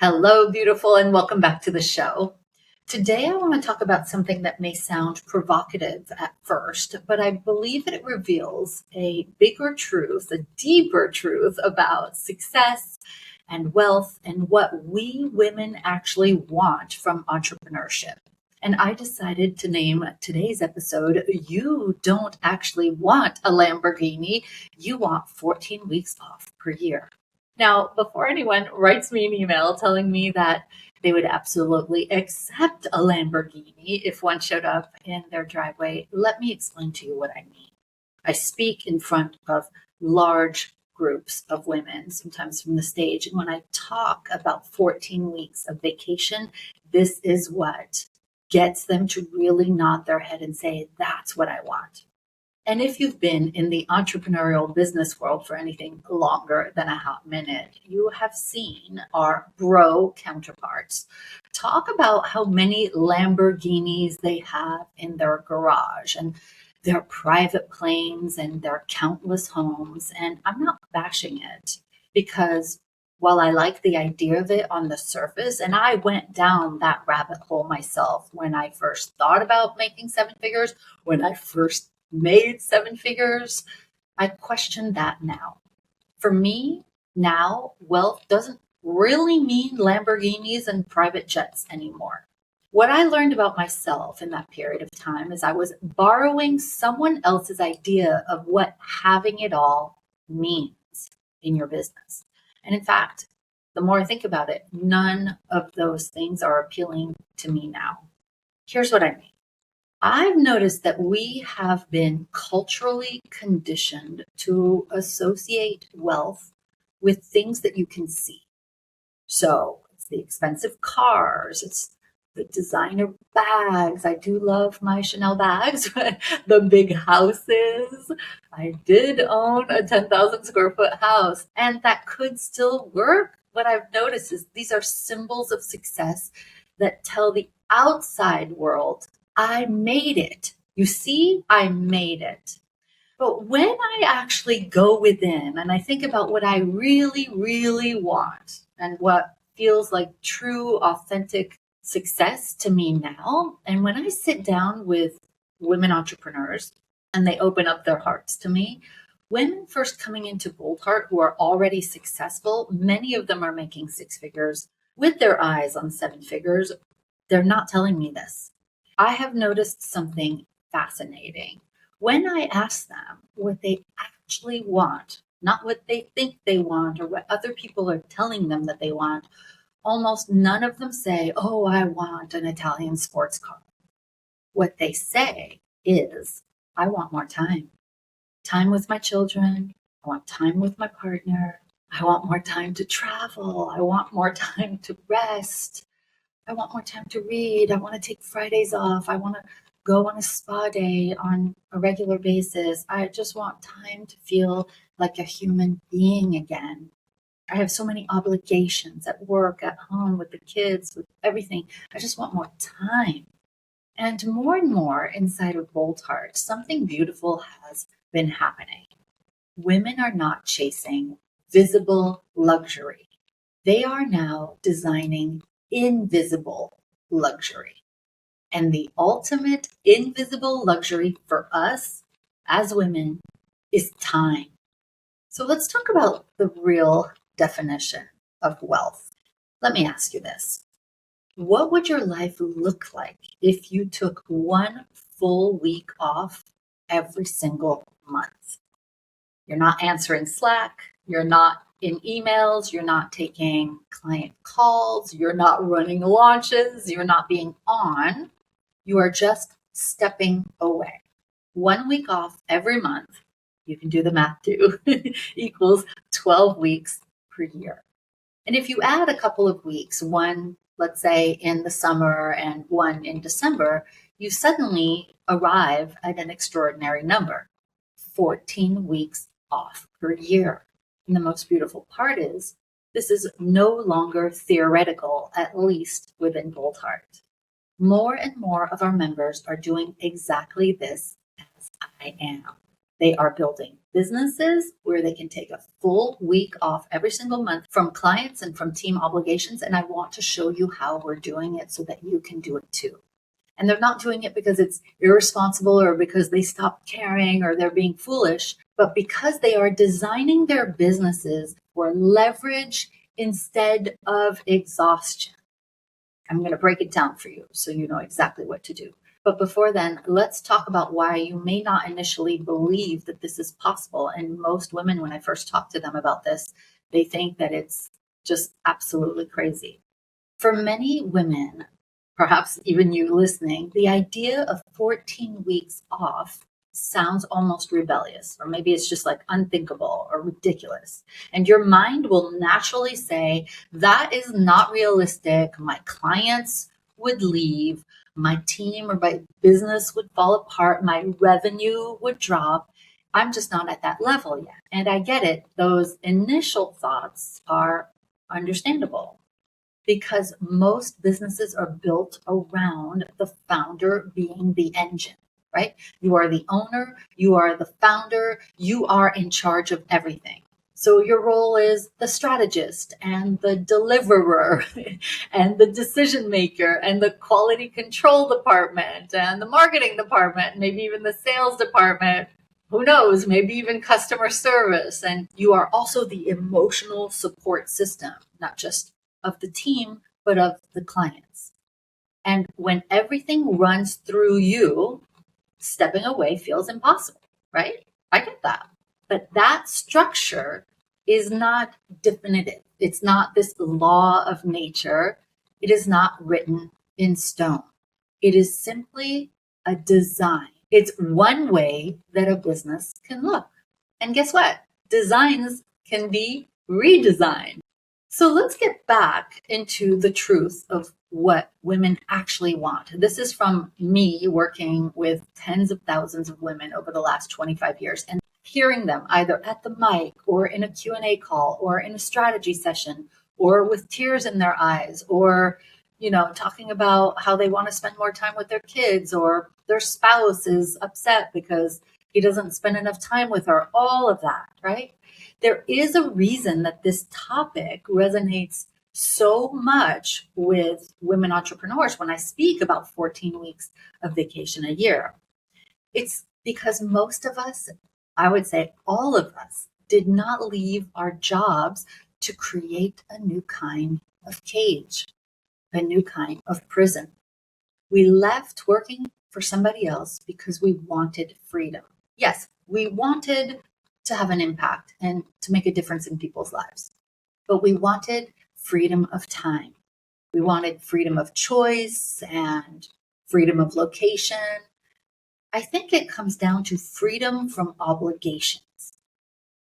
Hello, beautiful, and welcome back to the show. Today, I want to talk about something that may sound provocative at first, but I believe that it reveals a bigger truth, a deeper truth about success and wealth and what we women actually want from entrepreneurship. And I decided to name today's episode, You Don't Actually Want a Lamborghini, You Want 14 Weeks Off Per Year. Now, before anyone writes me an email telling me that they would absolutely accept a Lamborghini if one showed up in their driveway, let me explain to you what I mean. I speak in front of large groups of women, sometimes from the stage. And when I talk about 14 weeks of vacation, this is what gets them to really nod their head and say, that's what I want. And if you've been in the entrepreneurial business world for anything longer than a hot minute, you have seen our bro counterparts talk about how many Lamborghinis they have in their garage and their private planes and their countless homes. And I'm not bashing it because while I like the idea of it on the surface, and I went down that rabbit hole myself when I first thought about making seven figures, when I first made seven figures, I question that now. For me, now, wealth doesn't really mean Lamborghinis and private jets anymore. What I learned about myself in that period of time is I was borrowing someone else's idea of what having it all means in your business. And in fact, the more I think about it, none of those things are appealing to me now. Here's what I mean. I've noticed that we have been culturally conditioned to associate wealth with things that you can see. So it's the expensive cars, it's the designer bags. I do love my Chanel bags, the big houses. I did own a 10,000 square foot house, and that could still work. What I've noticed is these are symbols of success that tell the outside world I made it. You see, I made it. But when I actually go within and I think about what I really, really want and what feels like true, authentic success to me now, and when I sit down with women entrepreneurs and they open up their hearts to me, women first coming into Bold Heart who are already successful, many of them are making six figures with their eyes on seven figures. They're not telling me this. I have noticed something fascinating. When I ask them what they actually want, not what they think they want or what other people are telling them that they want, almost none of them say, oh, I want an Italian sports car. What they say is, I want more time. Time with my children. I want time with my partner. I want more time to travel. I want more time to rest. I want more time to read. I want to take Fridays off. I want to go on a spa day on a regular basis. I just want time to feel like a human being again. I have so many obligations at work, at home, with the kids, with everything. I just want more time. And more inside of Bold Heart, something beautiful has been happening. Women are not chasing visible luxury. They are now designing invisible luxury. And the ultimate invisible luxury for us as women is time. So let's talk about the real definition of wealth. Let me ask you this. What would your life look like if you took one full week off every single month? You're not answering Slack. You're not in emails. You're not taking client calls. You're not running launches. You're not being on. You are just stepping away. 1 week off every month, you can do the math too, equals 12 weeks per year. And if you add a couple of weeks, one, let's say in the summer and one in December, you suddenly arrive at an extraordinary number, 14 weeks off per year. And the most beautiful part is this is no longer theoretical, at least within Bold Heart. More and more of our members are doing exactly this as I am. They are building businesses where they can take a full week off every single month from clients and from team obligations. And I want to show you how we're doing it so that you can do it too. And they're not doing it because it's irresponsible or because they stopped caring or they're being foolish, but because they are designing their businesses for leverage instead of exhaustion. I'm going to break it down for you so you know exactly what to do. But before then, let's talk about why you may not initially believe that this is possible. And most women, when I first talk to them about this, they think that it's just absolutely crazy. For many women, perhaps even you listening, the idea of 14 weeks off sounds almost rebellious, or maybe it's just like unthinkable or ridiculous. And your mind will naturally say, that is not realistic. My clients would leave, my team or my business would fall apart, my revenue would drop. I'm just not at that level yet. And I get it. Those initial thoughts are understandable, because most businesses are built around the founder being the engine, right? You are the owner, you are the founder, you are in charge of everything. So your role is the strategist and the deliverer and the decision maker and the quality control department and the marketing department, maybe even the sales department. Who knows, maybe even customer service. And you are also the emotional support system, not just of the team, but of the clients. And when everything runs through you, stepping away feels impossible, right? I get that. But that structure is not definitive. It's not this law of nature. It is not written in stone. It is simply a design. It's one way that a business can look. And guess what? Designs can be redesigned. So let's get back into the truth of what women actually want. This is from me working with tens of thousands of women over the last 25 years and hearing them either at the mic or in a Q&A call or in a strategy session or with tears in their eyes or, talking about how they want to spend more time with their kids or their spouse is upset because he doesn't spend enough time with her, all of that, right? There is a reason that this topic resonates so much with women entrepreneurs when I speak about 14 weeks of vacation a year. It's because most of us, I would say all of us, did not leave our jobs to create a new kind of cage, a new kind of prison. We left working for somebody else because we wanted freedom. Yes, we wanted to have an impact and to make a difference in people's lives. But we wanted freedom of time. We wanted freedom of choice and freedom of location. I think it comes down to freedom from obligations.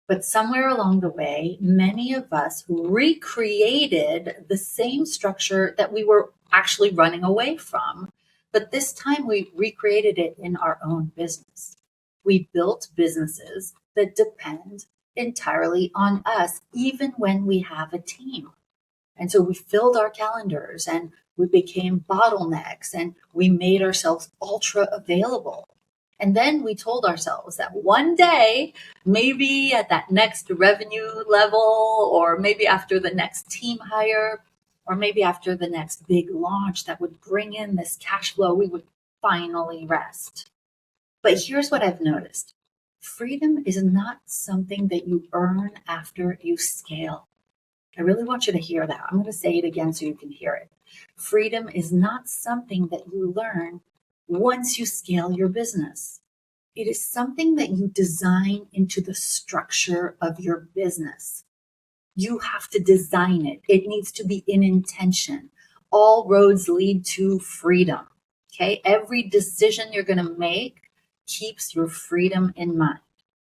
But somewhere along the way, many of us recreated the same structure that we were actually running away from. But this time we recreated it in our own business. We built businesses that depend entirely on us, even when we have a team. And so we filled our calendars and we became bottlenecks and we made ourselves ultra available. And then we told ourselves that one day, maybe at that next revenue level, or maybe after the next team hire, or maybe after the next big launch that would bring in this cash flow, we would finally rest. But here's what I've noticed. Freedom is not something that you earn after you scale. I really want you to hear that. I'm going to say it again so you can hear it. Freedom is not something that you learn once you scale your business. It is something that you design into the structure of your business. You have to design it. It needs to be in intention. All roads lead to freedom. Okay? Every decision you're going to make keeps your freedom in mind.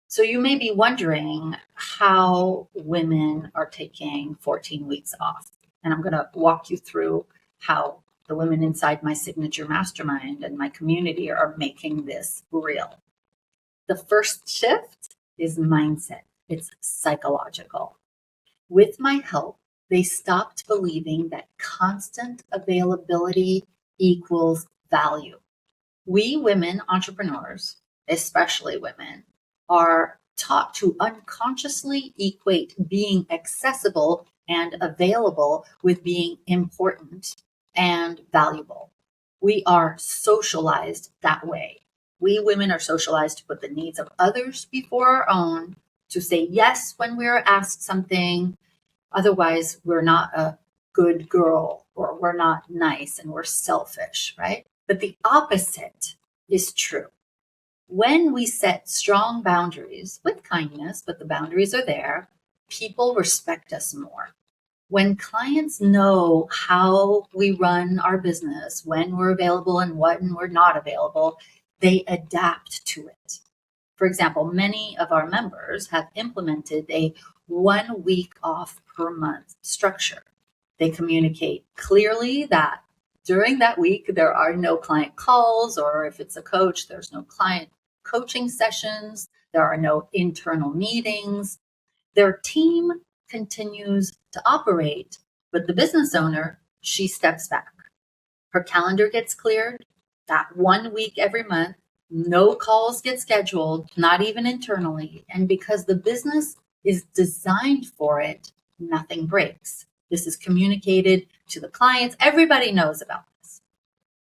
So you may be wondering how women are taking 14 weeks off. And I'm going to walk you through how the women inside my signature mastermind and my community are making this real. The first shift is mindset. It's psychological. With my help, they stopped believing that constant availability equals value. We women entrepreneurs, especially women, are taught to unconsciously equate being accessible and available with being important and valuable. We are socialized that way. We women are socialized to put the needs of others before our own, to say yes when we're asked something. Otherwise, we're not a good girl, or we're not nice and we're selfish, right? But the opposite is true. When we set strong boundaries with kindness, but the boundaries are there, people respect us more. When clients know how we run our business, when we're available and when we're not available, they adapt to it. For example, many of our members have implemented a 1 week off per month structure. They communicate clearly that during that week, there are no client calls, or if it's a coach, there's no client coaching sessions, there are no internal meetings. Their team continues to operate, but the business owner, she steps back. Her calendar gets cleared that 1 week every month. No calls get scheduled, not even internally. And because the business is designed for it, nothing breaks. This is communicated to the clients. Everybody knows about this.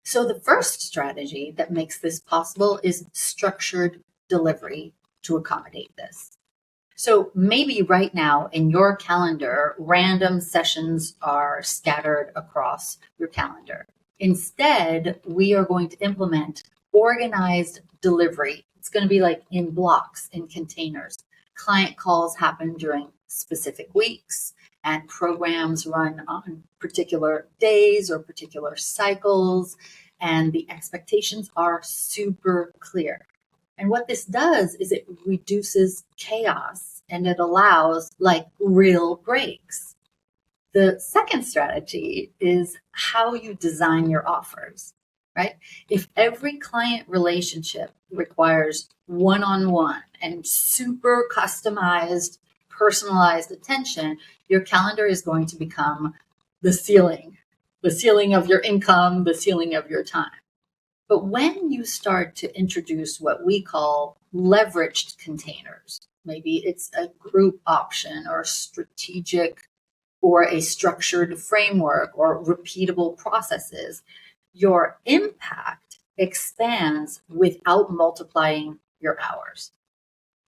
So the first strategy that makes this possible is structured delivery to accommodate this. So maybe right now in your calendar, random sessions are scattered across your calendar. Instead, we are going to implement organized delivery. It's going to be like in blocks, in containers. Client calls happen during specific weeks, and programs run on particular days or particular cycles, and the expectations are super clear. And what this does is it reduces chaos and it allows like real breaks. The second strategy is how you design your offers, right? If every client relationship requires one-on-one and super customized, personalized attention, your calendar is going to become the ceiling of your income, the ceiling of your time. But when you start to introduce what we call leveraged containers, maybe it's a group option or strategic or a structured framework or repeatable processes, your impact expands without multiplying your hours.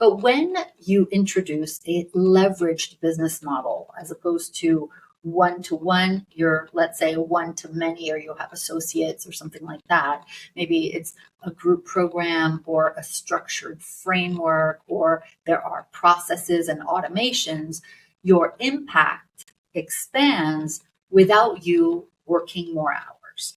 But when you introduce a leveraged business model as opposed to one-to-one, you're, let's say, one-to-many, or you have associates or something like that. Maybe it's a group program or a structured framework, or there are processes and automations. Your impact expands without you working more hours.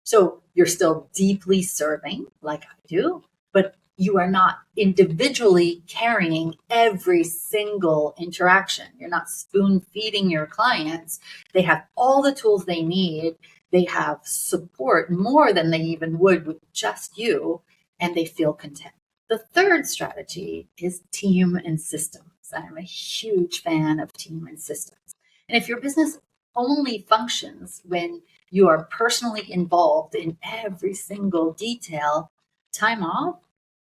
So you're still deeply serving, like I do, but you are not individually carrying every single interaction. You're not spoon feeding your clients. They have all the tools they need. They have support more than they even would with just you, and they feel content. The third strategy is team and systems. I'm a huge fan of team and systems. And if your business only functions when you are personally involved in every single detail, time off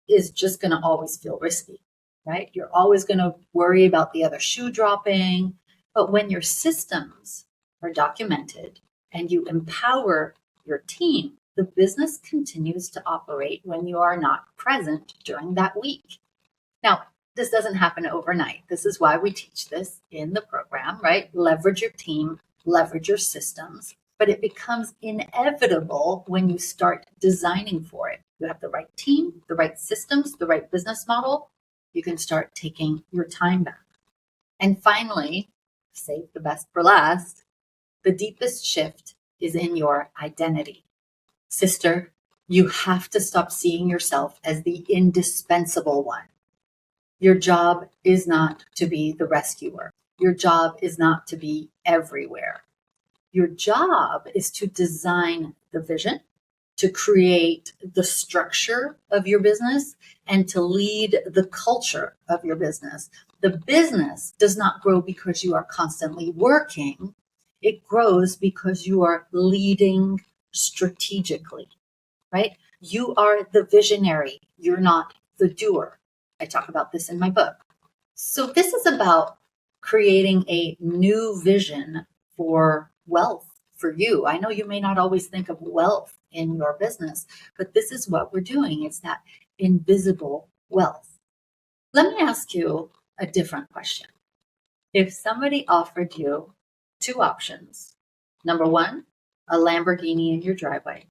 is just going to always feel risky, right? You're always going to worry about the other shoe dropping. But when your systems are documented and you empower your team, the business continues to operate when you are not present during that week. Now, this doesn't happen overnight. This is why we teach this in the program, right? Leverage your team, leverage your systems, but it becomes inevitable when you start designing for it. You have the right team, the right systems, the right business model. You can start taking your time back. And finally, save the best for last, the deepest shift is in your identity. Sister, you have to stop seeing yourself as the indispensable one. Your job is not to be the rescuer. Your job is not to be everywhere. Your job is to design the vision, to create the structure of your business, and to lead the culture of your business. The business does not grow because you are constantly working. It grows because you are leading strategically, right? You are the visionary. You're not the doer. I talk about this in my book. So this is about creating a new vision for wealth for you. I know you may not always think of wealth in your business, but this is what we're doing. It's that invisible wealth. Let me ask you a different question. If somebody offered you two options, number one, a Lamborghini in your driveway.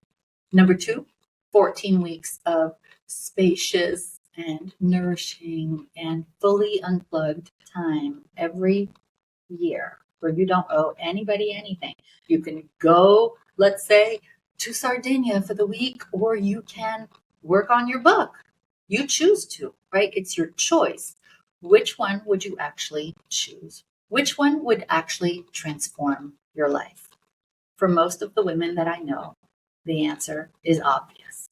Number two, 14 weeks of spacious and nourishing and fully unplugged time every year where you don't owe anybody anything. You can go, let's say, to Sardinia for the week, or you can work on your book. You choose to, right? It's your choice. Which one would you actually choose? Which one would actually transform your life? For most of the women that I know, the answer is obvious.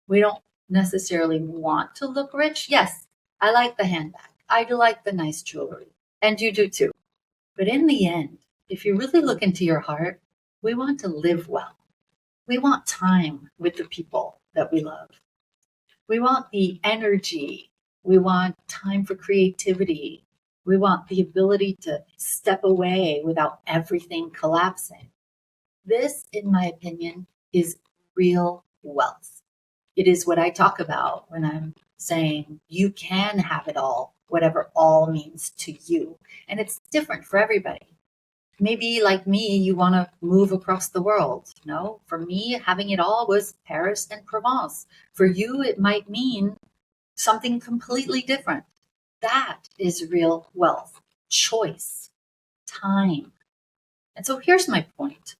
We don't necessarily want to look rich. Yes, I like the handbag. I do like the nice jewelry. And you do too. But in the end, if you really look into your heart, we want to live well. We want time with the people that we love. We want the energy. We want time for creativity. We want the ability to step away without everything collapsing. This, in my opinion, is real wealth. It is what I talk about when I'm saying you can have it all, whatever all means to you. And it's different for everybody. Maybe like me, you want to move across the world. No, for me, having it all was Paris and Provence. For you, it might mean something completely different. That is real wealth, choice, time. And so here's my point.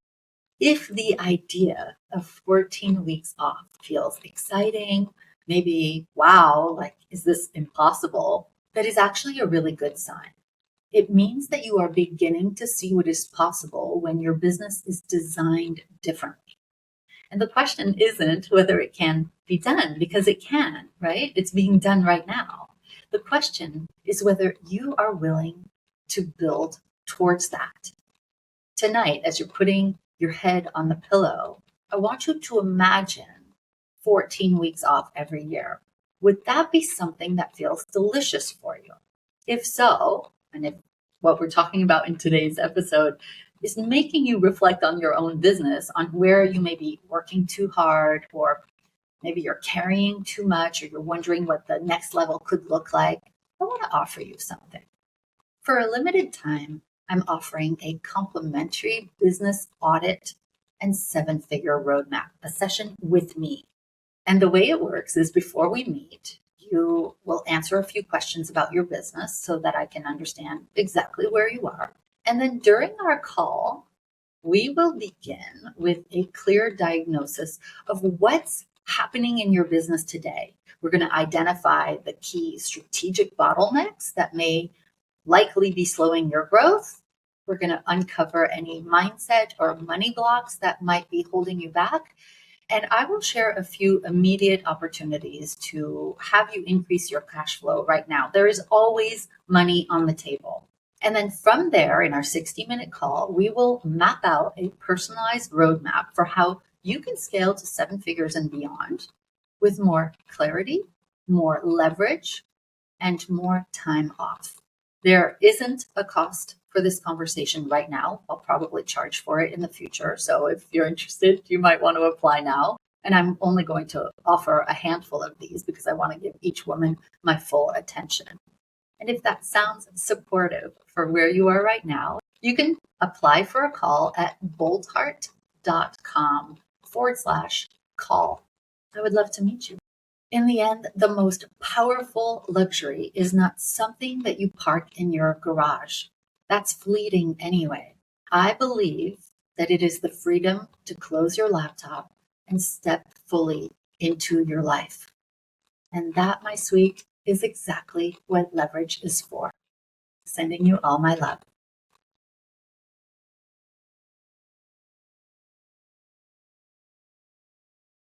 If the idea of 14 weeks off feels exciting, maybe, wow, like, is this impossible? That is actually a really good sign. It means that you are beginning to see what is possible when your business is designed differently. And the question isn't whether it can be done, because it can, right? It's being done right now. The question is whether you are willing to build towards that. Tonight, as you're putting your head on the pillow, I want you to imagine 14 weeks off every year. Would that be something that feels delicious for you? If so, and if what we're talking about in today's episode is making you reflect on your own business, on where you may be working too hard, or maybe you're carrying too much, or you're wondering what the next level could look like, I want to offer you something. For a limited time, I'm offering a complimentary business audit and seven-figure roadmap, a session with me. And the way it works is before we meet, you will answer a few questions about your business so that I can understand exactly where you are. And then during our call, we will begin with a clear diagnosis of what's happening in your business today. We're going to identify the key strategic bottlenecks that may likely be slowing your growth. We're going to uncover any mindset or money blocks that might be holding you back. And I will share a few immediate opportunities to have you increase your cash flow right now. There is always money on the table. And then from there, in our 60-minute call, we will map out a personalized roadmap for how you can scale to seven figures and beyond with more clarity, more leverage, and more time off. There isn't a cost for this conversation right now. I'll probably charge for it in the future. So if you're interested, you might want to apply now. And I'm only going to offer a handful of these because I want to give each woman my full attention. And if that sounds supportive for where you are right now, you can apply for a call at boldheart.com/call. I would love to meet you. In the end, the most powerful luxury is not something that you park in your garage. That's fleeting anyway. I believe that it is the freedom to close your laptop and step fully into your life. And that, my sweet, is exactly what leverage is for. Sending you all my love.